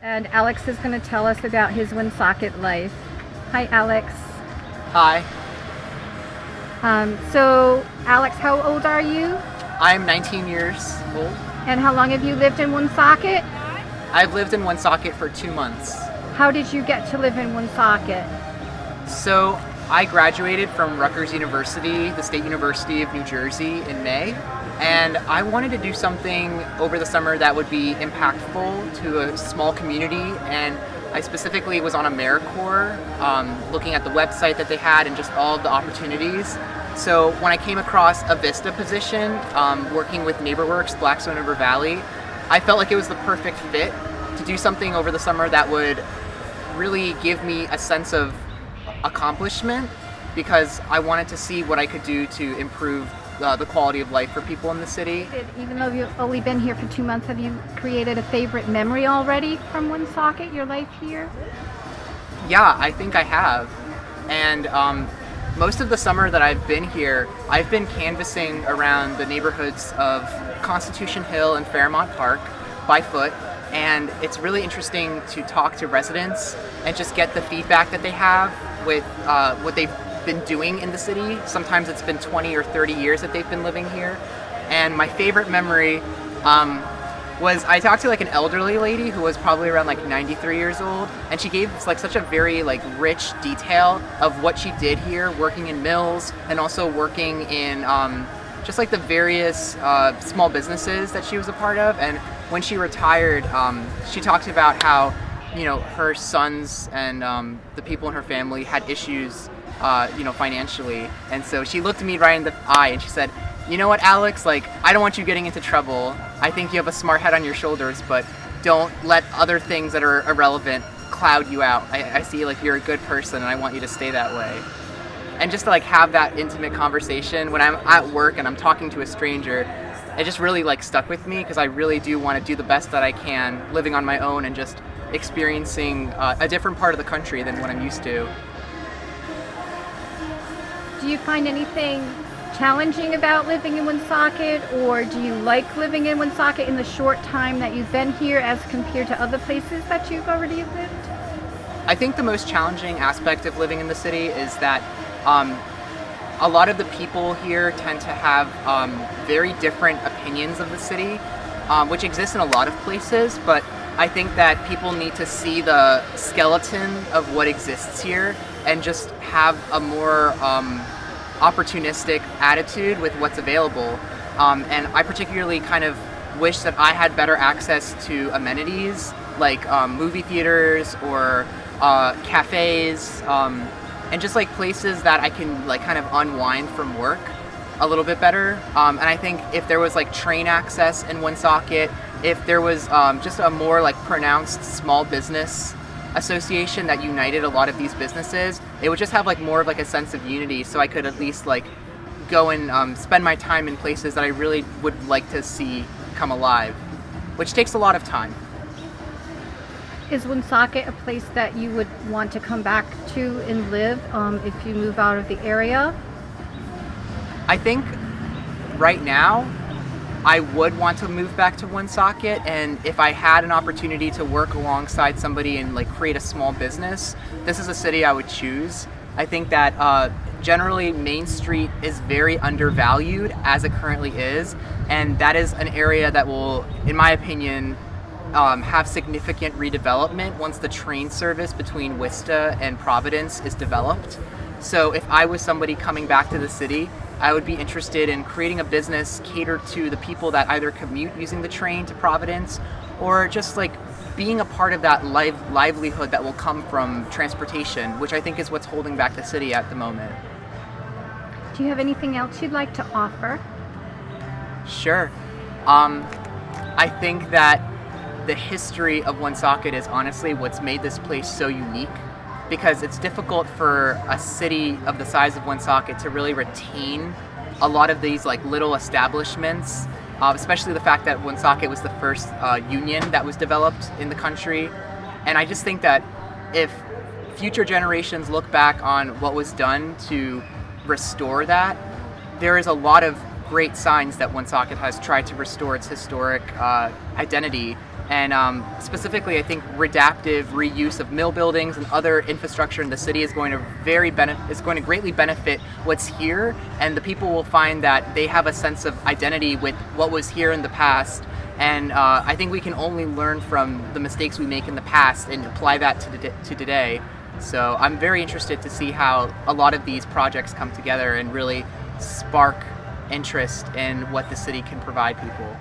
And Alex is going to tell us about his Woonsocket life. Hi, Alex. Hi, So, Alex, how old are you? I'm 19 years old. And how long have you lived in Woonsocket? I've lived in Woonsocket for 2 months. How did you get to live in Woonsocket? So I graduated from Rutgers University, the State University of New Jersey, in May, and I wanted to do something over the summer that would be impactful to a small community. And I specifically was on AmeriCorps, looking at the website that they had and just all of the opportunities. So when I came across a Vista position, working with NeighborWorks, Blackstone River Valley, I felt like it was the perfect fit to do something over the summer that would really give me a sense of accomplishment, because I wanted to see what I could do to improve the quality of life for people in the city. Even though you've only been here for 2 months, have you created a favorite memory already from Woonsocket, your life here? Yeah, I think I have. And most of the summer that I've been here, I've been canvassing around the neighborhoods of Constitution Hill and Fairmont Park by foot. And it's really interesting to talk to residents and just get the feedback that they have with what they've been doing in the city. Sometimes it's been 20 or 30 years that they've been living here. And my favorite memory was I talked to like an elderly lady who was probably around like 93 years old, and she gave like such a very like rich detail of what she did here, working in mills and also working in just like the various small businesses that she was a part of. And when she retired, she talked about how, her sons and the people in her family had issues, financially. And so she looked me right in the eye and she said, "You know what, Alex, like, I don't want you getting into trouble. I think you have a smart head on your shoulders, but don't let other things that are irrelevant cloud you out. I see like you're a good person and I want you to stay that way." And just to like have that intimate conversation when I'm at work and I'm talking to a stranger, it just really like stuck with me, because I really do want to do the best that I can living on my own and just experiencing a different part of the country than what I'm used to. Do you find anything challenging about living in Woonsocket, or do you like living in Woonsocket in the short time that you've been here as compared to other places that you've already lived? I think the most challenging aspect of living in the city is that a lot of the people here tend to have very different opinions of the city, which exists in a lot of places, but I think that people need to see the skeleton of what exists here and just have a more opportunistic attitude with what's available. And I particularly kind of wish that I had better access to amenities like movie theaters or cafes, and just like places that I can like kind of unwind from work a little bit better. And I think if there was like train access in Woonsocket, if there was just a more like pronounced small business association that united a lot of these businesses, it would just have like more of like a sense of unity, so I could at least like go and spend my time in places that I really would like to see come alive, which takes a lot of time. Is Woonsocket a place that you would want to come back to and live if you move out of the area? I think right now I would want to move back to Woonsocket, and if I had an opportunity to work alongside somebody and like create a small business, this is a city I would choose. I think that generally Main Street is very undervalued as it currently is, and that is an area that will, in my opinion, have significant redevelopment once the train service between Worcester and Providence is developed. So if I was somebody coming back to the city, I would be interested in creating a business catered to the people that either commute using the train to Providence, or just like being a part of that livelihood that will come from transportation, which I think is what's holding back the city at the moment. Do you have anything else you'd like to offer? Sure. I think that the history of Woonsocket is honestly what's made this place so unique, because it's difficult for a city of the size of Woonsocket to really retain a lot of these like little establishments, especially the fact that Woonsocket was the first union that was developed in the country. And I just think that if future generations look back on what was done to restore that, there is a lot of great signs that Woonsocket has tried to restore its historic identity. And specifically, I think redaptive reuse of mill buildings and other infrastructure in the city is going to greatly benefit what's here, and the people will find that they have a sense of identity with what was here in the past. And I think we can only learn from the mistakes we make in the past and apply that to today. So I'm very interested to see how a lot of these projects come together and really spark interest in what the city can provide people.